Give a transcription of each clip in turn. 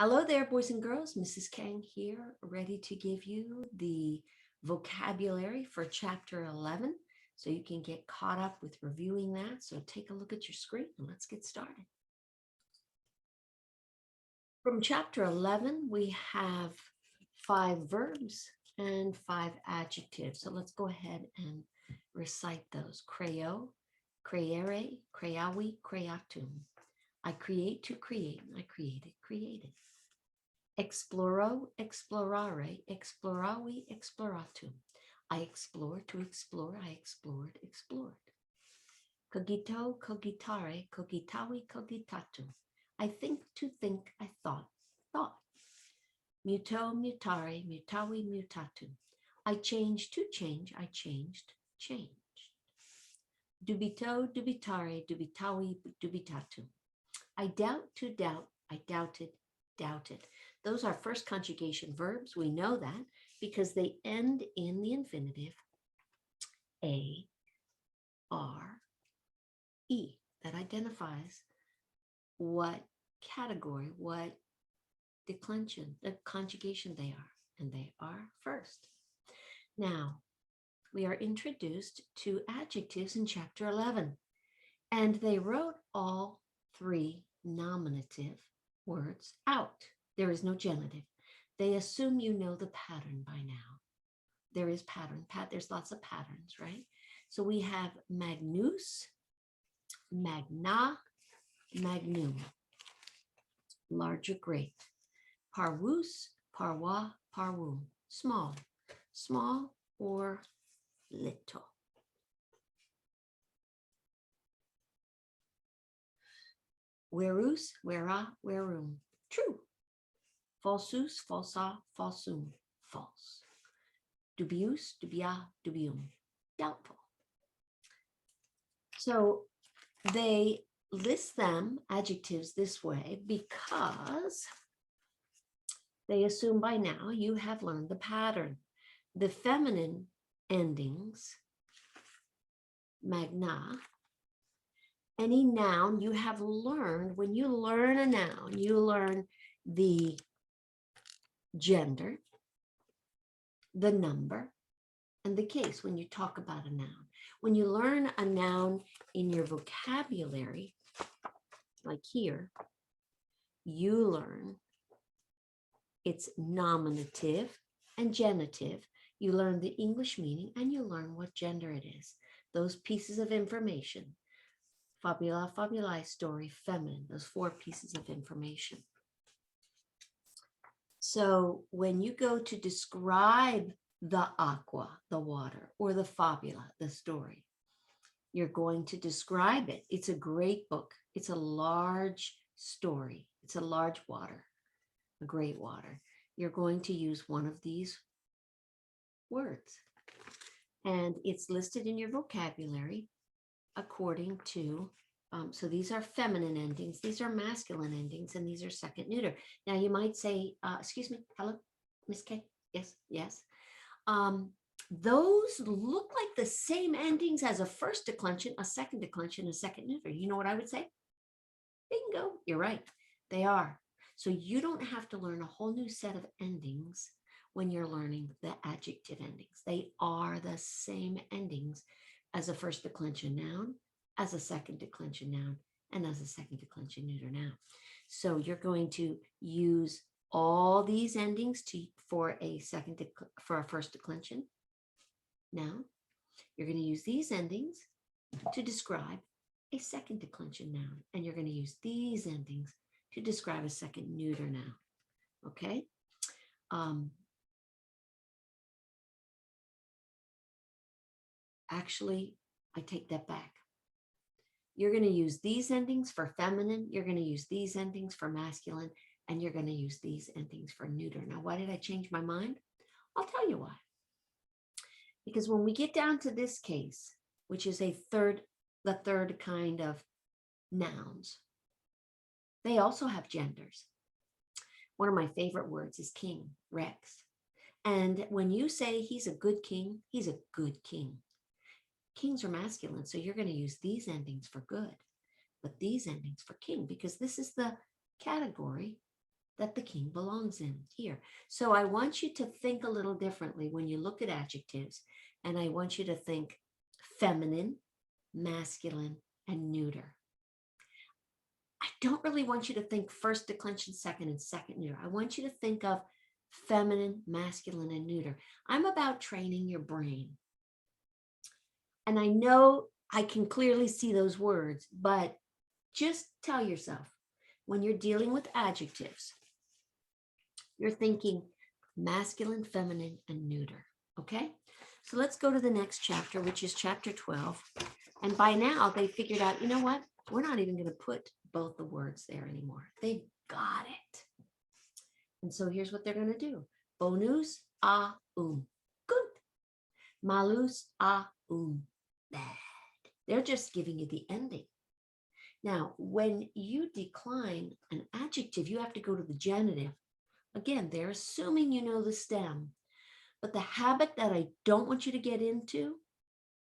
Hello there, boys and girls. Mrs. Kang here, ready to give you the vocabulary for chapter 11 so you can get caught up with reviewing that. So take a look at your screen and let's get started. From chapter 11, we have 5 verbs and 5 adjectives. So let's go ahead and recite those. Creo, creare, creavi, creatum. I create to create. I created, created. Exploro, explorare, exploravi, exploratum. I explore to explore, I explored, explored. Cogito, cogitare, cogitavi, cogitatum. I think to think, I thought, thought. Muto, mutare, mutavi, mutatum. I change to change, I changed, changed. Dubito, dubitare, dubitavi, dubitatum. I doubt to doubt, I doubted, doubted. Those are first conjugation verbs. We know that because they end in the infinitive A, R, E. That identifies what category, what declension, the conjugation they are, and they are first. Now, we are introduced to adjectives in chapter 11, and they wrote all 3 nominative words out. There is no genitive. They assume you know the pattern by now. There is pattern. There's lots of patterns, right? So we have magnus, magna, magnum, large or great. Parvus, parva, parvum, small, small or little. Verus, vera, verum, true. Falsus, falsa, falsum, false. Dubius, dubia, dubium, doubtful. So they list them, adjectives, this way because they assume by now you have learned the pattern. The feminine endings, magna, any noun you have learned, when you learn a noun, you learn the gender, the number, and the case when you talk about a noun. When you learn a noun in your vocabulary, like here, you learn its nominative and genitive. You learn the English meaning and you learn what gender it is. Those pieces of information, fabula, fabulae, story, feminine, those 4 pieces of information. So when you go to describe the aqua, the water, or the fabula, the story, you're going to describe it. It's a great book. It's a large story. It's a large water, a great water. You're going to use one of these words. And it's listed in your vocabulary according to so these are feminine endings, these are masculine endings, and these are second neuter. Now you might say, excuse me, hello, Miss K. Yes, yes. Those look like the same endings as a first declension, a second declension, a second neuter. You know what I would say? Bingo, you're right. They are. So you don't have to learn a whole new set of endings when you're learning the adjective endings. They are the same endings as a first declension noun, as a second declension noun, and as a second declension neuter noun. So you're going to use all these endings for a first declension noun. You're going to use these endings to describe a second declension noun, and you're going to use these endings to describe a second neuter noun. Okay. Actually, I take that back. You're going to use these endings for feminine, you're going to use these endings for masculine, and you're going to use these endings for neuter. Now, why did I change my mind? I'll tell you why. Because when we get down to this case, which is the third kind of nouns, they also have genders. One of my favorite words is king, rex. And when you say he's a good king, he's a good king. Kings are masculine, so you're going to use these endings for good, but these endings for king, because this is the category that the king belongs in here. So I want you to think a little differently when you look at adjectives, and I want you to think feminine, masculine, and neuter. I don't really want you to think first declension, second, and second neuter. I want you to think of feminine, masculine, and neuter. I'm about training your brain. And I know I can clearly see those words, but just tell yourself when you're dealing with adjectives, you're thinking masculine, feminine, and neuter. Okay? So let's go to the next chapter, which is chapter 12. And by now they figured out, you know what? We're not even going to put both the words there anymore. They've got it. And so here's what they're going to do. Bonus a good. Malus a bad. They're just giving you the ending. Now, when you decline an adjective, you have to go to the genitive. Again, they're assuming you know the stem. But the habit that I don't want you to get into,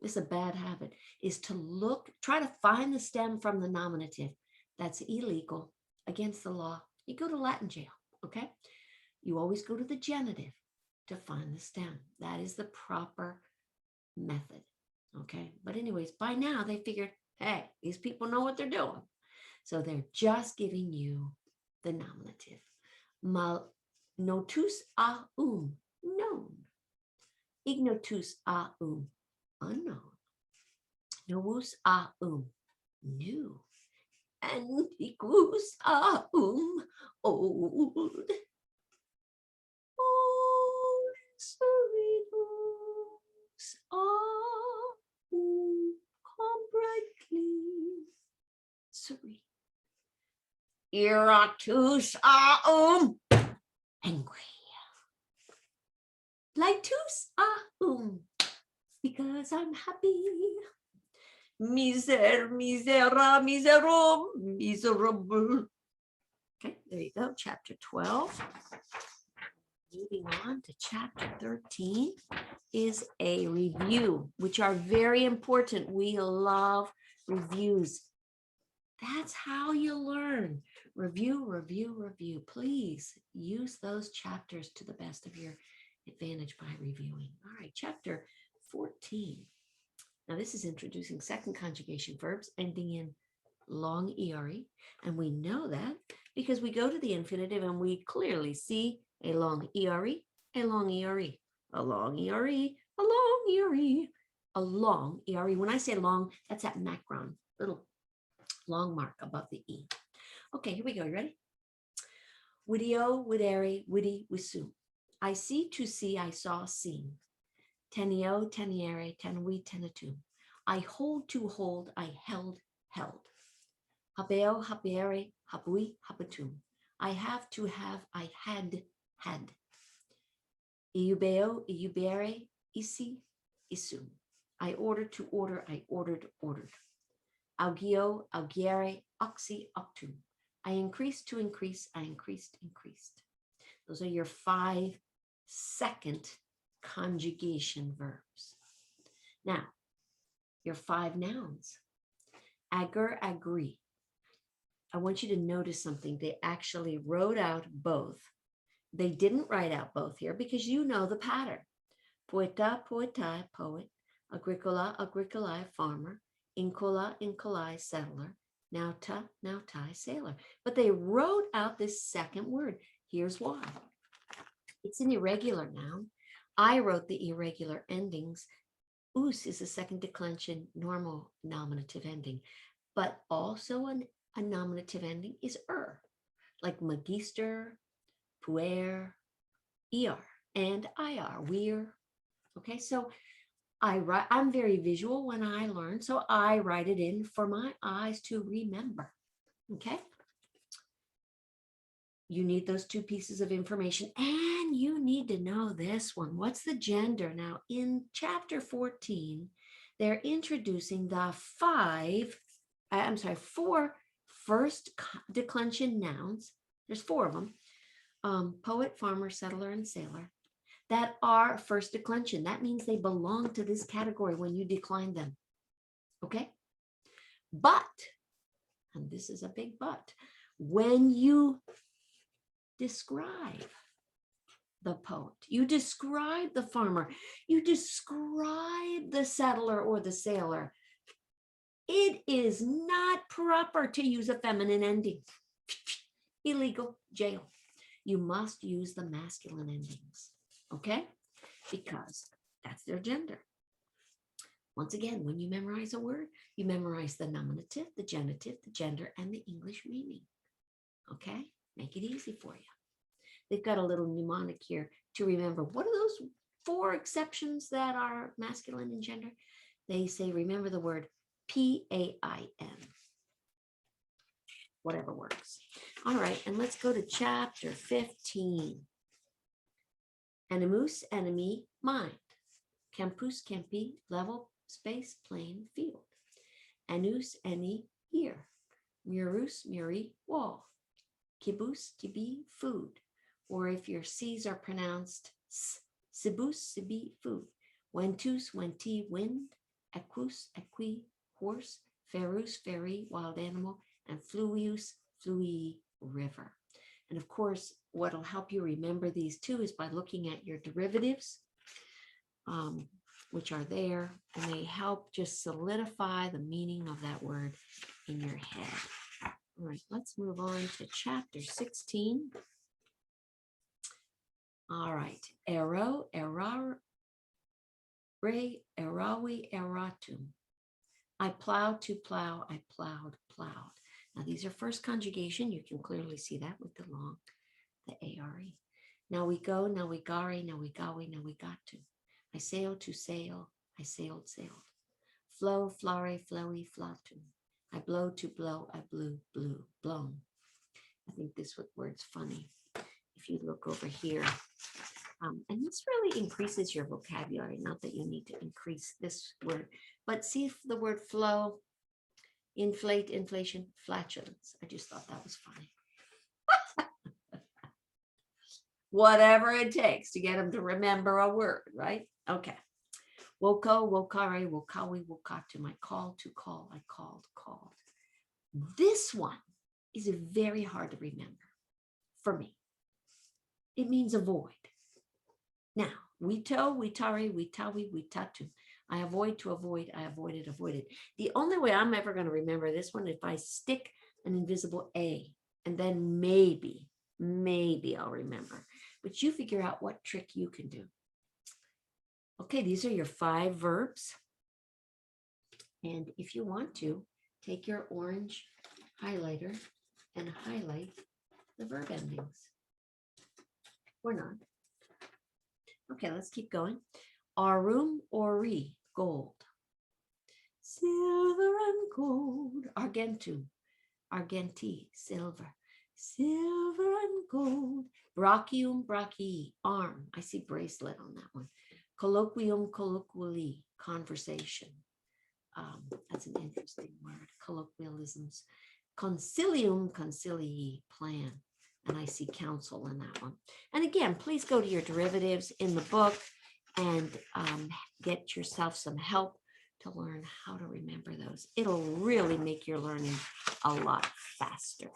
it's a bad habit, is to try to find the stem from the nominative. That's illegal, against the law. You go to Latin jail, okay? You always go to the genitive to find the stem. That is the proper method, okay? But anyways, by now they figured, hey, these people know what they're doing. So they're just giving you the nominative. Notus a known. Ignotus a unknown. Novus a new. Antiquus a old. Old Cerritos a come brightly. Serene. Iratus a angry. Lightus a because I'm happy. Misera, miserable. Okay, there you go. Chapter 12. Moving on to chapter 13 is a review, which are very important. We love reviews. That's how you learn. Review, review, review. Please use those chapters to the best of your advantage by reviewing. All right, chapter 14. Now this is introducing second conjugation verbs ending in long ERE. And we know that because we go to the infinitive and we clearly see a long ERE, a long ERE, a long ERE, a long ERE, a long ERE. When I say long, that's that macron, little long mark above the E. Okay, here we go. You ready? Widio, widere, witty, wisu. I see, to see, I saw, seen. Tenio, teniere, tenui, tenatum. I hold, to hold, I held, held. Habeo, habere, habui, habatum. I have, to have, I had, had. Iubeo, iubere, isi, isum. I ordered, to order, I ordered, ordered. Augio, augiere, oxy, octum. I increased, to increase, I increased, increased. Those are your 5 second conjugation verbs. Now, your 5 nouns. Agur, agree. I want you to notice something. They actually wrote out both. They didn't write out both here because you know the pattern. Poeta, poetai, poet. Agricola, agricolae, farmer. Incola, incolae, settler. Nauta, nautai, sailor. But they wrote out this second word. Here's why. It's an irregular noun. I wrote the irregular endings. Us is a second declension normal nominative ending, but also a nominative ending is like magister, puer, and ir, we're. Okay, so I'm very visual when I learn, so I write it in for my eyes to remember. Okay. You need those 2 pieces of information, and you need to know this one. What's the gender? Now, in chapter 14, they're introducing the 4 first declension nouns. There's 4 of them. Poet, farmer, settler, and sailor. That are first declension. That means they belong to this category when you decline them. Okay? But, and this is a big but, when you describe the poet. You describe the farmer. You describe the settler or the sailor. It is not proper to use a feminine ending. Illegal, jail. You must use the masculine endings, okay? Because that's their gender. Once again, when you memorize a word, you memorize the nominative, the genitive, the gender, and the English meaning, okay? Make it easy for you. They've got a little mnemonic here to remember. What are those 4 exceptions that are masculine and gender? They say, remember the word PAIN. Whatever works. All right, and let's go to chapter 15. Animus, enemy, mind. Campus, campi, level, space, plain, field. Anus, any, ear. Murus, muri, wall. Kibus, kibi, food. Or if your C's are pronounced s, sibus, sibi, food. Ventus, venti, wind. Equus, equi, horse. Ferus, ferry, wild animal. And fluvius, flui, river. And of course, what will help you remember these two is by looking at your derivatives, which are there, and they help just solidify the meaning of that word in your head. All right, let's move on to chapter 16. All right, ero, erare, erawi, eratum. I plowed to plow, I plowed, plowed. Now these are first conjugation. You can clearly see that with the long, the ARE. Now we go, now we gari, now we gawi, now we got to. I sail to sail, I sailed, sailed. Flow, flare, flowy, flatum. I blow to blow, I blew, blew, blown. I think this word's funny. If you look over here, and this really increases your vocabulary. Not that you need to increase this word, but see if the word flow, inflate, inflation, flatulence. I just thought that was funny. Whatever it takes to get them to remember a word, right? Okay. Woko, wokare, wokawi, wokatu. I called to call, I called, called. This one is very hard to remember for me. It means avoid. Now, wito, witari, witawi, witatu. I avoid to avoid, I avoided, avoided. The only way I'm ever going to remember this one, if I stick an invisible A, and then maybe I'll remember. But you figure out what trick you can do. Okay, these are your 5 verbs. And if you want to, take your orange highlighter and highlight the verb endings. Or not. Okay, let's keep going. Aurum, ori, gold. Silver and gold. Argentum, argenti, silver. Silver and gold. Brachium, brachii, arm. I see bracelet on that one. Colloquium, colloquially, conversation. That's an interesting word. Colloquialisms. Concilium, concilii, plan. And I see counsel in that one. And again, please go to your derivatives in the book and get yourself some help to learn how to remember those. It'll really make your learning a lot faster.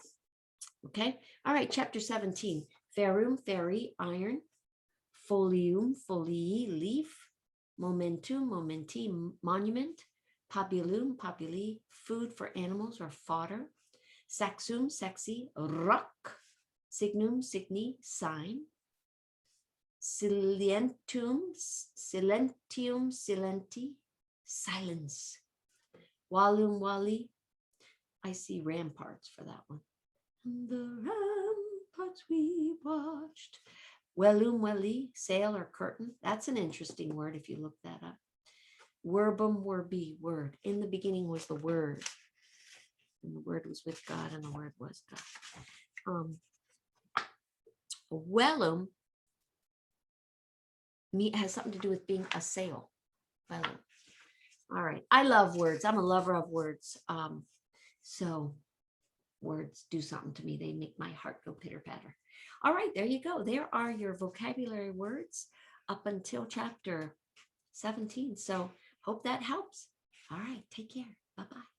Okay. All right. Chapter 17. Ferrum, ferry, iron. Folium, folii, leaf. Momentum, momenti, monument. Populum, populi, food for animals or fodder. Saxum, sexy, rock. Signum, signi, sign. Silentum, silentium, silenti, silence. Walum, wali. I see ramparts for that one. And the ramparts we watched. Wellum, welly, sail or curtain. That's an interesting word if you look that up. Verbum, verbi, word. In the beginning was the word. And the word was with God and the word was God. Wellum has something to do with being a sail. Wellum. All right. I love words. I'm a lover of words. So words do something to me. They make my heart go pitter patter. All right. There you go. There are your vocabulary words up until chapter 17. So hope that helps. All right. Take care. Bye-bye.